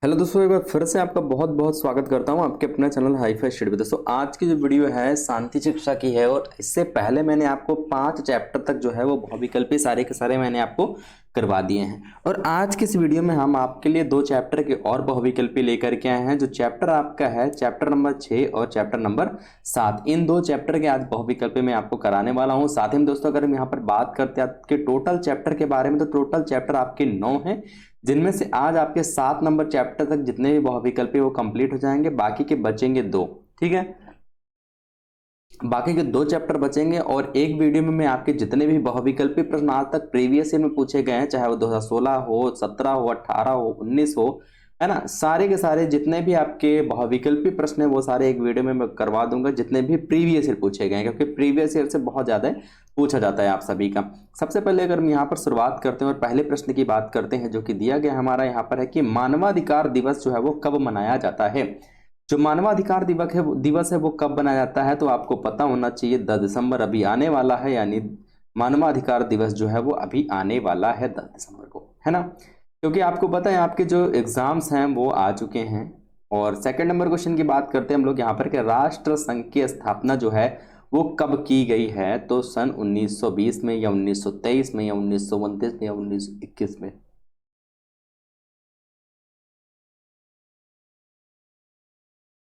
Hello दोस्तों, एक बार फिर से आपका बहुत बहुत स्वागत करता हूं आपके अपने चैनल हाईफाई स्टडी पे। दोस्तों आज की जो वीडियो है शांति शिक्षा की है और इससे पहले मैंने आपको 5 चैप्टर तक जो है वो बहुविकल्पी सारे के सारे मैंने आपको करवा दिए हैं। और आज की इस वीडियो में हम आपके लिए 2 चैप्टर के और बहुविकल्पी लेकर के आए हैं। जो चैप्टर आपका है चैप्टर नंबर 6 और चैप्टर नंबर 7, इन 2 चैप्टर के आज बहुविकल्पी मैं आपको कराने वाला हूँ। साथ ही में दोस्तों अगर हम यहाँ पर बात करते हैं आपके टोटल चैप्टर के बारे में, तो टोटल चैप्टर आपके 9 हैं, जिनमें से आज आपके 7 नंबर चैप्टर तक जितने भी बहुविकल्पी वो कंप्लीट हो जाएंगे। बाकी के बचेंगे 2। ठीक है, बाकी के 2 चैप्टर बचेंगे और एक वीडियो में मैं आपके जितने भी बहुविकल्पी प्रश्न आज तक प्रीवियस ईयर में पूछे गए हैं, चाहे वो 2016 हो, 17 हो, 18 हो, 19 हो, है ना, सारे के सारे जितने भी आपके बहुविकल्पी प्रश्न है वो सारे एक वीडियो में मैं करवा दूंगा, जितने भी प्रीवियस ईयर पूछे गए हैं, क्योंकि प्रीवियस ईयर से बहुत ज्यादा पूछा जाता है आप सभी का। सबसे पहले अगर हम यहाँ पर शुरुआत करते हैं और पहले प्रश्न की बात करते हैं, जो कि दिया गया हमारा यहाँ पर है कि मानवाधिकार दिवस जो है वो कब मनाया जाता है। जो मानवाधिकार दिवस है वो कब मनाया जाता है, तो आपको पता होना चाहिए 10 दिसंबर अभी आने वाला है, यानी मानवाधिकार दिवस जो है वो अभी आने वाला है 10 दिसंबर को, है ना। क्योंकि आपको पता है आपके जो एग्जाम्स हैं वो आ चुके हैं। और सेकंड नंबर क्वेश्चन की बात करते हैं हम लोग यहाँ पर कि राष्ट्र संघ की स्थापना जो है वो कब की गई है, तो सन 1920 में या 1923 में या 1929 में या 1921 में।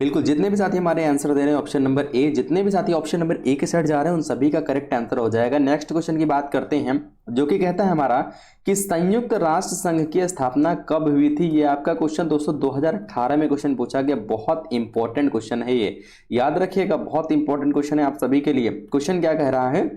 बिल्कुल, जितने भी साथी हमारे आंसर दे रहे हैं ऑप्शन नंबर ए, जितने भी साथी ऑप्शन नंबर ए के साइड जा रहे हैं उन सभी का करेक्ट आंसर हो जाएगा। नेक्स्ट क्वेश्चन की बात करते हैं, जो कि कहता है हमारा कि संयुक्त राष्ट्र संघ की स्थापना कब हुई थी। ये आपका क्वेश्चन दोस्तों 2018 में क्वेश्चन पूछा गया, बहुत इंपॉर्टेंट क्वेश्चन है ये, याद रखिएगा, बहुत इंपॉर्टेंट क्वेश्चन है आप सभी के लिए। क्वेश्चन क्या कह रहा है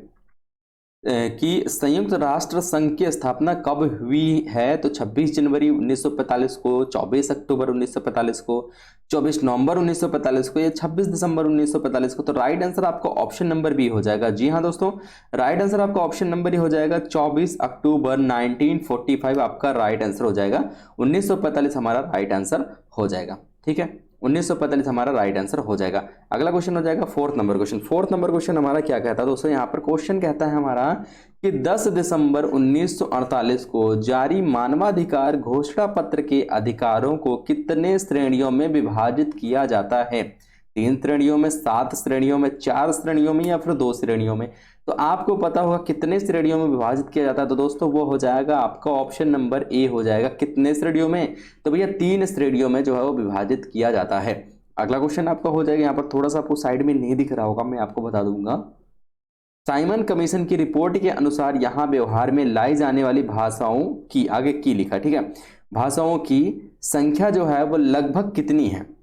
कि संयुक्त राष्ट्र संघ की स्थापना कब हुई है, तो 26 जनवरी 1945 को, 24 अक्टूबर 1945 को, 24 नवंबर 1945 को, या 26 दिसंबर 1945 को। तो राइट आंसर आपका ऑप्शन नंबर बी हो जाएगा। जी हाँ दोस्तों, राइट आंसर आपका ऑप्शन नंबर ही हो जाएगा, 24 अक्टूबर 1945 आपका राइट आंसर हो जाएगा। 1945 हमारा राइट आंसर हो जाएगा। ठीक है, 1945 हमारा राइट आंसर हो जाएगा। अगला क्वेश्चन हो जाएगा fourth number question. Fourth number question हमारा क्या कहता है दोस्तों, यहाँ पर क्वेश्चन कहता है हमारा कि 10 दिसंबर 1948 को जारी मानवाधिकार घोषणा पत्र के अधिकारों को कितने श्रेणियों में विभाजित किया जाता है। 3 श्रेणियों में, 7 श्रेणियों में, 4 श्रेणियों में, या फिर 2 श्रेणियों में। तो आपको पता होगा कितने श्रेणियों में विभाजित किया जाता है, तो दोस्तों वो हो जाएगा आपका ऑप्शन नंबर ए हो जाएगा। कितने श्रेणियों में, तो भैया 3 श्रेणियों में जो है वो विभाजित किया जाता है। अगला क्वेश्चन आपका हो जाएगा, यहाँ पर थोड़ा सा आपको साइड में नहीं दिख रहा होगा, मैं आपको बता दूंगा। साइमन कमीशन की रिपोर्ट के अनुसार यहाँ व्यवहार में लाई जाने वाली भाषाओं की, आगे की लिखा, ठीक है, भाषाओं की संख्या जो है वो लगभग कितनी है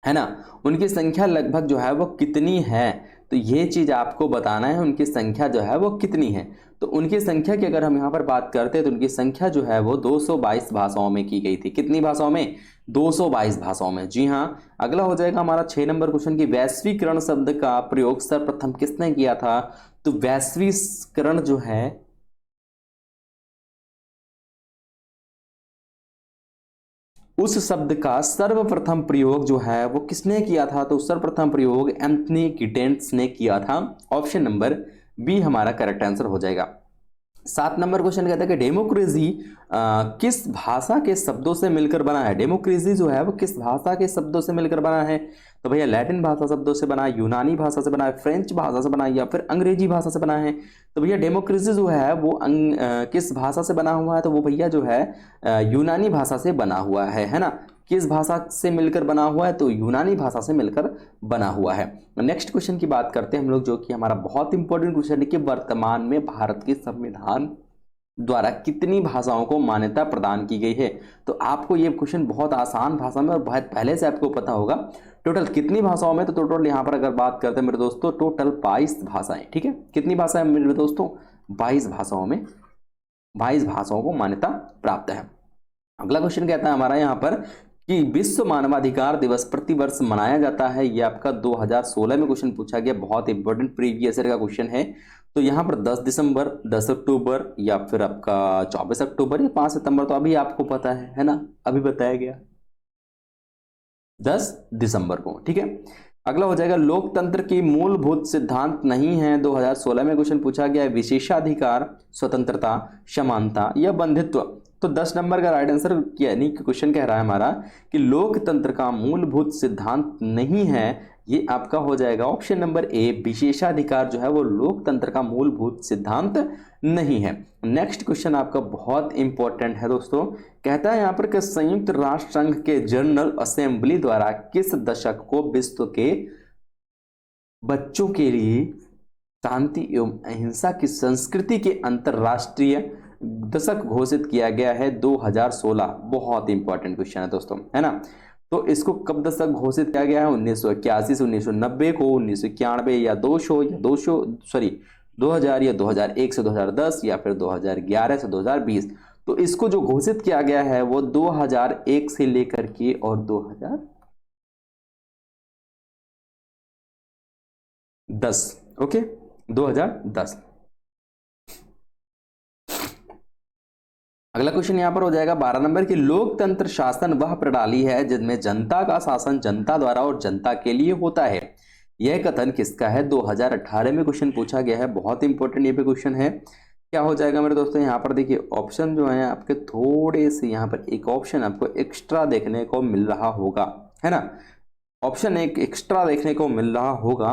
ना, उनकी संख्या लगभग जो है वो कितनी है, तो ये चीज आपको बताना है, उनकी संख्या जो है वो कितनी है। तो उनकी संख्या की अगर हम यहाँ पर बात करते हैं तो उनकी संख्या जो है वो 222 भाषाओं में की गई थी। कितनी भाषाओं में, 222 भाषाओं में। जी हाँ, अगला हो जाएगा हमारा 6 नंबर क्वेश्चन की वैश्वीकरण शब्द का प्रयोग सर्वप्रथम किसने किया था। तो वैश्वीकरण जो है, उस शब्द का सर्वप्रथम प्रयोग जो है वो किसने किया था, तो सर्वप्रथम प्रयोग एंथनी गिडेंस ने किया था। ऑप्शन नंबर बी हमारा करेक्ट आंसर हो जाएगा। 7 नंबर क्वेश्चन कहता है कि डेमोक्रेसी किस भाषा के शब्दों से मिलकर बना है। डेमोक्रेसी जो है वो किस भाषा के शब्दों से मिलकर बना है, तो भैया लैटिन भाषा शब्दों से बना है, यूनानी भाषा से बना है, फ्रेंच भाषा से बना है, या फिर अंग्रेजी भाषा से बना है। तो भैया डेमोक्रेसी जो है वो किस भाषा से बना हुआ है, तो वो भैया जो है यूनानी भाषा से बना हुआ है ना। किस भाषा से मिलकर बना हुआ है, तो यूनानी भाषा से मिलकर बना हुआ है। नेक्स्ट क्वेश्चन की बात करते हैं हम लोग, जो कि हमारा बहुत इंपॉर्टेंट क्वेश्चन है कि वर्तमान में भारत के संविधान द्वारा कितनी भाषाओं को मान्यता प्रदान की गई है। तो आपको ये क्वेश्चन बहुत आसान भाषा में और बहुत पहले से आपको पता होगा। टोटल कितनी भाषाओं में, तो टोटल यहाँ पर अगर बात करते हैं मेरे दोस्तों, टोटल 22 भाषाएं। ठीक है, कितनी भाषाएं मेरे दोस्तों, 22 भाषाओं में, 22 भाषाओं को मान्यता प्राप्त है। अगला क्वेश्चन कहता है हमारा यहाँ पर कि विश्व मानवाधिकार दिवस प्रतिवर्ष मनाया जाता है। ये आपका 2016 में क्वेश्चन पूछा गया, बहुत इंपॉर्टेंट प्रीवियस ईयर का क्वेश्चन है। तो यहाँ पर 10 दिसंबर, 10 अक्टूबर, या फिर आपका 24 अक्टूबर या 5 सितंबर, तो अभी आपको पता है ना, अभी बताया गया 10 दिसंबर को। ठीक है, अगला हो जाएगा लोकतंत्र की मूलभूत सिद्धांत नहीं है। 2016 में क्वेश्चन पूछा गया है, विशेषाधिकार, स्वतंत्रता, समानता या बंधुत्व। तो 10 नंबर का राइट आंसर यानी कि क्वेश्चन कह रहा है हमारा कि लोकतंत्र का मूलभूत सिद्धांत नहीं है, ये आपका हो जाएगा ऑप्शन नंबर ए, विशेषाधिकार जो है वो लोकतंत्र का मूलभूत सिद्धांत नहीं है। नेक्स्ट क्वेश्चन आपका बहुत इंपॉर्टेंट है दोस्तों, कहता है यहाँ पर कि संयुक्त राष्ट्र संघ के जनरल असेंबली द्वारा किस दशक को विश्व के बच्चों के लिए शांति एवं अहिंसा की संस्कृति के अंतरराष्ट्रीय दशक घोषित किया गया है? 2016। बहुत इंपॉर्टेंट क्वेश्चन है दोस्तों, है ना। तो इसको कब दशक घोषित किया गया है? 1981 से 1990 को, 1991 या 2000 या 2001 से 2010 या फिर 2011 से 2020। तो इसको जो घोषित किया गया है वो 2001 से लेकर के और 2010। ओके, 2010। अगला क्वेश्चन यहां पर हो जाएगा 12 नंबर की, लोकतंत्र शासन वह प्रणाली है जिसमें जनता का शासन जनता द्वारा और जनता के लिए होता है, यह कथन किसका है? 2018 में क्वेश्चन पूछा गया है, बहुत इंपॉर्टेंट ये पे क्वेश्चन है। क्या हो जाएगा मेरे दोस्तों? यहाँ पर देखिए ऑप्शन जो है आपके थोड़े से यहाँ पर एक ऑप्शन आपको एक्स्ट्रा देखने को मिल रहा होगा, है ना। ऑप्शन एक एक्स्ट्रा देखने को मिल रहा होगा,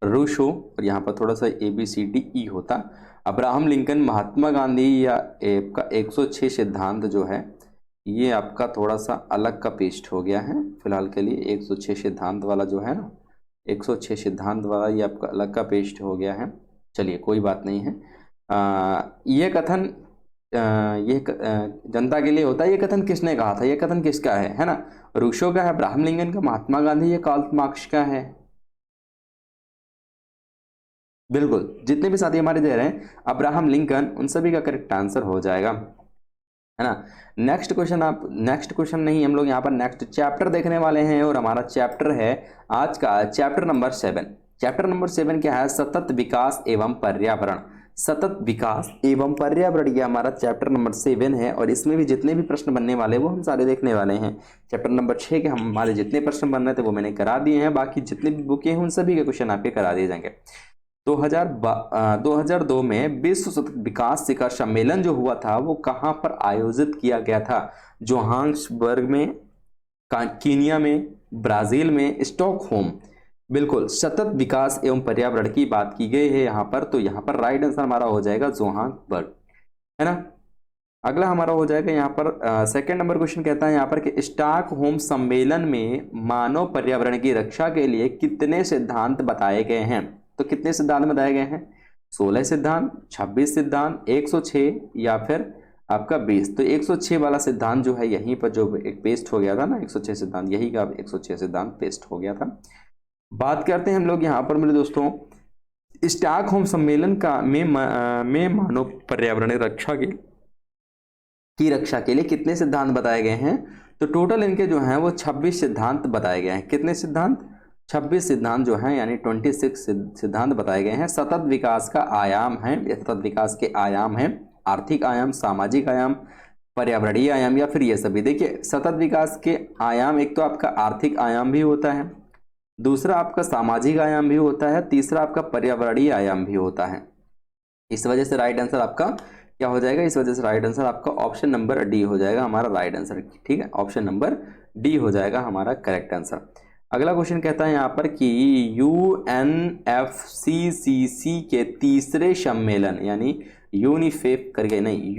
रूशो, और यहाँ पर थोड़ा सा ABCDE होता, अब्राहम लिंकन, महात्मा गांधी, या आपका 106 सिद्धांत जो है ये आपका थोड़ा सा अलग का पेस्ट हो गया है फिलहाल के लिए। 106 सिद्धांत वाला जो है ना, 106 सिद्धांत वाला ये आपका अलग का पेस्ट हो गया है। चलिए कोई बात नहीं है। ये कथन जनता के लिए होता है, ये कथन किसने कहा था? ये कथन किसका है ना? रूशो का है, अब्राहम लिंकन का, महात्मा गांधी, या कार्ल मार्क्स का है? बिल्कुल, जितने भी साथी हमारे दे रहे हैं अब्राहम लिंकन, उन सभी का करेक्ट आंसर हो जाएगा, है ना। नेक्स्ट क्वेश्चन नहीं, हम लोग यहाँ पर नेक्स्ट चैप्टर देखने वाले हैं और हमारा चैप्टर है आज का चैप्टर नंबर 7। चैप्टर नंबर 7 क्या है? सतत विकास एवं पर्यावरण। सतत विकास एवं पर्यावरण ये हमारा चैप्टर नंबर 7 है और इसमें भी जितने भी प्रश्न बनने वाले वो हम सारे देखने वाले हैं। चैप्टर नंबर 6 के हमारे जितने प्रश्न बन रहे थे वो मैंने करा दिए हैं, बाकी जितने भी बुकें हैं उन सभी के क्वेश्चन आपके करा दिए जाएंगे। 2002 में विश्व सतत विकास शिखर सम्मेलन जो हुआ था वो कहाँ पर आयोजित किया गया था? जोहान्सबर्ग में, कीनिया में, ब्राजील में, स्टॉकहोम। बिल्कुल, सतत विकास एवं पर्यावरण की बात की गई है यहाँ पर, तो यहाँ पर राइट आंसर हमारा हो जाएगा जोहान्सबर्ग, है ना। अगला हमारा हो जाएगा यहाँ पर सेकंड नंबर क्वेश्चन, कहता है यहाँ पर कि स्टॉकहोम सम्मेलन में मानव पर्यावरण की रक्षा के लिए कितने सिद्धांत बताए गए हैं? तो कितने सिद्धांत बताए गए हैं? 16 सिद्धांत, 26 सिद्धांत, 106 या फिर आपका 20। तो 106 वाला सिद्धांत जो है यहीं पर जो एक पेस्ट हो गया था ना, 106 सिद्धांत, यही का 106 सिद्धांत पेस्ट हो गया था। बात करते हैं हम लोग यहाँ पर मेरे दोस्तों स्टॉकहोम सम्मेलन का में मानव पर्यावरण की रक्षा के लिए कितने सिद्धांत बताए गए हैं? तो टोटल इनके जो हैं वो 26 सिद्धांत बताए गए हैं। कितने सिद्धांत? 26 सिद्धांत जो हैं, यानी 26 सिद्धांत बताए गए हैं। सतत विकास का आयाम है, सतत विकास के आयाम हैं आर्थिक आयाम, सामाजिक आयाम, पर्यावरणीय आयाम, या फिर ये सभी। देखिए सतत विकास के आयाम, एक तो आपका आर्थिक आयाम भी होता है, दूसरा आपका सामाजिक आयाम भी होता है, तीसरा आपका पर्यावरणीय आयाम भी होता है। इस वजह से राइट आंसर आपका क्या हो जाएगा? इस वजह से राइट आंसर आपका ऑप्शन नंबर डी हो जाएगा हमारा राइट आंसर, ठीक है। ऑप्शन नंबर डी हो जाएगा हमारा करेक्ट आंसर। अगला क्वेश्चन कहता है यहाँ पर कि UNFCCC के तीसरे सम्मेलन, यानी यूनिफेप करके नहीं,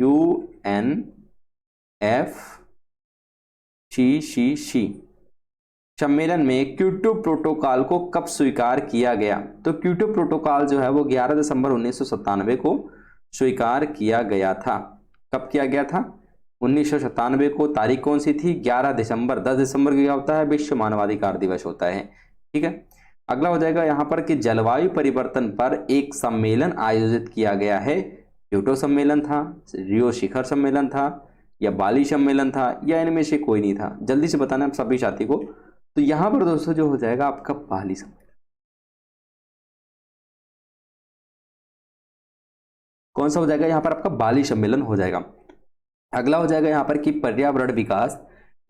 UNFCCC सम्मेलन में क्योटो प्रोटोकॉल को कब स्वीकार किया गया? तो क्योटो प्रोटोकॉल जो है वो 11 दिसंबर 1997 को स्वीकार किया गया था। कब किया गया था? 1997 को। तारीख कौन सी थी? 11 दिसंबर। 10 दिसंबर को क्या होता है? विश्व मानवाधिकार दिवस होता है, ठीक है। अगला हो जाएगा यहाँ पर कि जलवायु परिवर्तन पर एक सम्मेलन आयोजित किया गया है। क्योटो सम्मेलन था, रियो शिखर सम्मेलन था, या बाली सम्मेलन था, या इनमें से कोई नहीं था? जल्दी से बताना आप सभी साथी को। तो यहाँ पर दोस्तों जो हो जाएगा आपका बाली सम्मेलन। कौन सा हो जाएगा यहाँ पर? आपका बाली सम्मेलन हो जाएगा। अगला हो जाएगा यहाँ पर कि पर्यावरण विकास,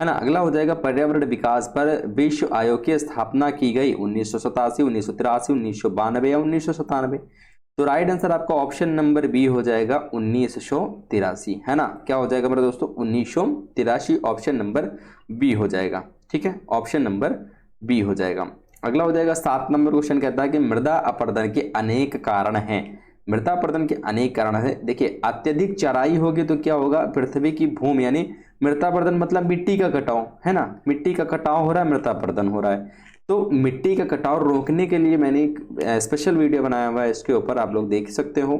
है ना। अगला हो जाएगा पर्यावरण विकास पर विश्व आयोग की स्थापना की गई 1987, 1983, 1992 या 1997। तो राइट आंसर आपका ऑप्शन नंबर बी हो जाएगा 1983, है ना। क्या हो जाएगा मेरे दोस्तों, 1983 ऑप्शन नंबर बी हो जाएगा। ठीक है, ऑप्शन नंबर बी हो जाएगा। अगला हो जाएगा 7 नंबर क्वेश्चन, कहता है कि मृदा अपरदन के अनेक कारण हैं। मृदा अपरदन के अनेक कारण है। देखिए, अत्यधिक चराई होगी तो क्या होगा, पृथ्वी की भूमि यानी मृदा अपरदन मतलब मिट्टी का कटाव, है ना, मिट्टी का कटाव हो रहा है, मृदा अपरदन हो रहा है। तो मिट्टी का कटाव रोकने के लिए मैंने एक स्पेशल वीडियो बनाया हुआ है, इसके ऊपर आप लोग देख सकते हो।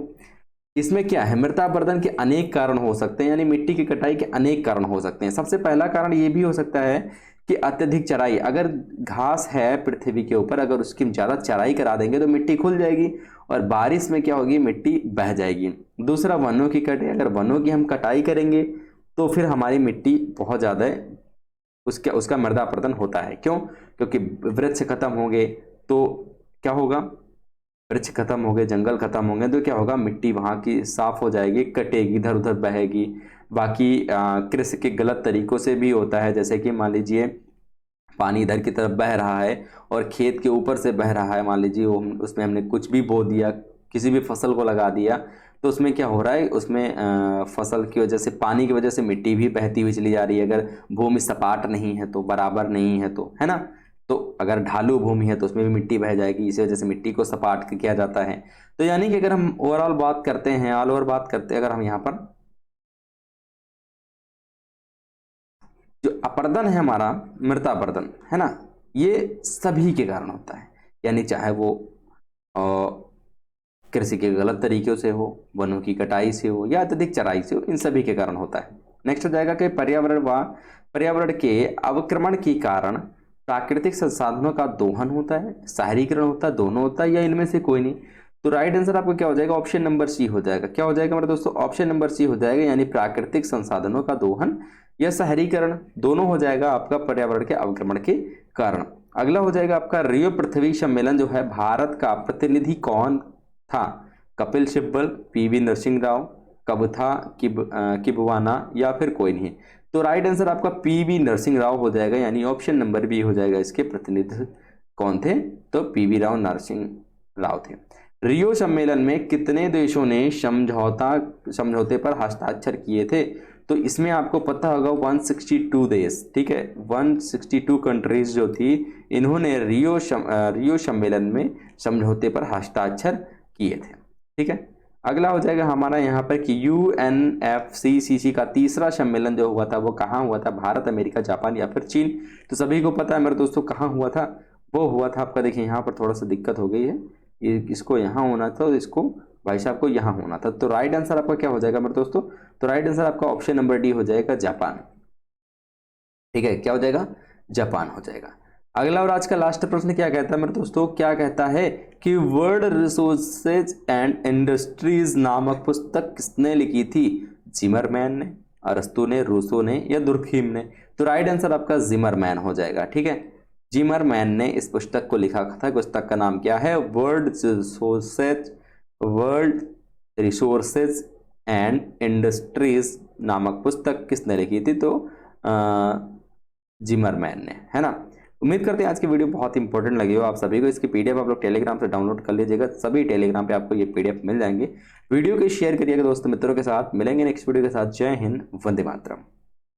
इसमें क्या है, मृदा अपरदन के अनेक कारण हो सकते हैं, यानी मिट्टी की कटाई के अनेक कारण हो सकते हैं। सबसे पहला कारण ये भी हो सकता है कि अत्यधिक चराई, अगर घास है पृथ्वी के ऊपर, अगर उसकी ज़्यादा चराई करा देंगे तो मिट्टी खुल जाएगी और बारिश में क्या होगी, मिट्टी बह जाएगी। दूसरा, वनों की कटाई, अगर वनों की हम कटाई करेंगे तो फिर हमारी मिट्टी बहुत ज़्यादा उसका मृदा अपरदन होता है। क्यों, क्योंकि वृक्ष खत्म होंगे तो क्या होगा, वृक्ष खत्म हो गए, जंगल खत्म होंगे तो क्या होगा, मिट्टी वहाँ की साफ हो जाएगी, कटेगी, इधर उधर बहेगी। बाकी कृषि के गलत तरीकों से भी होता है, जैसे कि मान लीजिए पानी इधर की तरफ बह रहा है और खेत के ऊपर से बह रहा है, मान लीजिए वो उसमें हमने कुछ भी बो दिया, किसी भी फसल को लगा दिया, तो उसमें क्या हो रहा है, उसमें फसल की वजह से, पानी की वजह से मिट्टी भी बहती हुई चली जा रही है। अगर भूमि सपाट नहीं है तो, बराबर नहीं है तो, है ना, तो अगर ढालू भूमि है तो उसमें भी मिट्टी बह जाएगी, इसी वजह से मिट्टी को सपाट किया जाता है। तो यानी कि अगर हम ओवरऑल बात करते हैं, ऑल ओवर बात करते हैं, अगर हम यहाँ पर जो अपरदन है हमारा, मृदा अपरदन, है ना, ये सभी के कारण होता है, यानी चाहे वो कृषि के गलत तरीकों से हो, वनों की कटाई से हो, या अत्यधिक चराई से हो, इन सभी के कारण होता है। नेक्स्ट हो जाएगा कि पर्यावरण के अवक्रमण के कारण प्राकृतिक संसाधनों का दोहन होता है, शहरीकरण होता है, दोनों होता है, या इनमें से कोई नहीं। तो राइट आंसर आपका क्या हो जाएगा, ऑप्शन नंबर सी हो जाएगा। क्या हो जाएगा मेरे दोस्तों, ऑप्शन नंबर सी हो जाएगा, यानी प्राकृतिक संसाधनों का दोहन या शहरीकरण, दोनों हो जाएगा आपका पर्यावरण के अवक्रमण के कारण। अगला हो जाएगा आपका रियो पृथ्वी सम्मेलन जो है, भारत का प्रतिनिधि कौन था। कपिल सिब्बल, पीवी नरसिंह राव, कबथा किबवाना, या फिर कोई नहीं। तो राइट आंसर आपका पीवी नरसिंह राव हो जाएगा, यानी ऑप्शन नंबर बी हो जाएगा। इसके प्रतिनिधि कौन थे, तो पीवी राव नरसिंह राव थे। रियो सम्मेलन में कितने देशों ने समझौते पर हस्ताक्षर किए थे। तो इसमें आपको पता होगा 162 देश, ठीक है, 162 कंट्रीज जो थी, इन्होंने रियो सम्मेलन में समझौते पर हस्ताक्षर किए थे। ठीक है, अगला हो जाएगा हमारा यहाँ पर कि UNFCCC का तीसरा सम्मेलन जो हुआ था वो कहाँ हुआ था, भारत, अमेरिका, जापान या फिर चीन। तो सभी को पता है मेरे दोस्तों कहाँ हुआ था, वो हुआ था आपका, देखिए यहाँ पर थोड़ा सा दिक्कत हो गई है, इसको यहाँ होना था और इसको भाई साहब को यहाँ होना था। तो राइट आंसर आपका क्या हो जाएगा मेरे दोस्तों, तो राइट आंसर आपका ऑप्शन नंबर डी हो जाएगा, जापान। ठीक है, क्या हो जाएगा, जापान हो जाएगा। अगला और आज का लास्ट प्रश्न क्या कहता है मेरे दोस्तों, क्या कहता है कि वर्ल्ड रिसोर्सेज एंड इंडस्ट्रीज नामक पुस्तक किसने लिखी थी। जिमरमैन ने, अरस्तु ने, रूसो ने, या दुर्खीम ने। तो राइट आंसर आपका जिमरमैन हो जाएगा। ठीक है, जिमरमैन ने इस पुस्तक को लिखा था। पुस्तक का नाम क्या है, वर्ल्ड रिसोर्सेज एंड इंडस्ट्रीज नामक पुस्तक किसने लिखी थी, तो जिमरमैन ने, है ना। उम्मीद करते हैं आज की वीडियो बहुत इंपॉर्टेंट लगी हो आप सभी को। इसकी पीडीएफ आप लोग टेलीग्राम से डाउनलोड कर लीजिएगा, सभी टेलीग्राम पे आपको ये पीडीएफ मिल जाएंगे। वीडियो को शेयर करिएगा दोस्तों मित्रों के साथ। मिलेंगे नेक्स्ट वीडियो के साथ। जय हिंद, वंदे मातरम।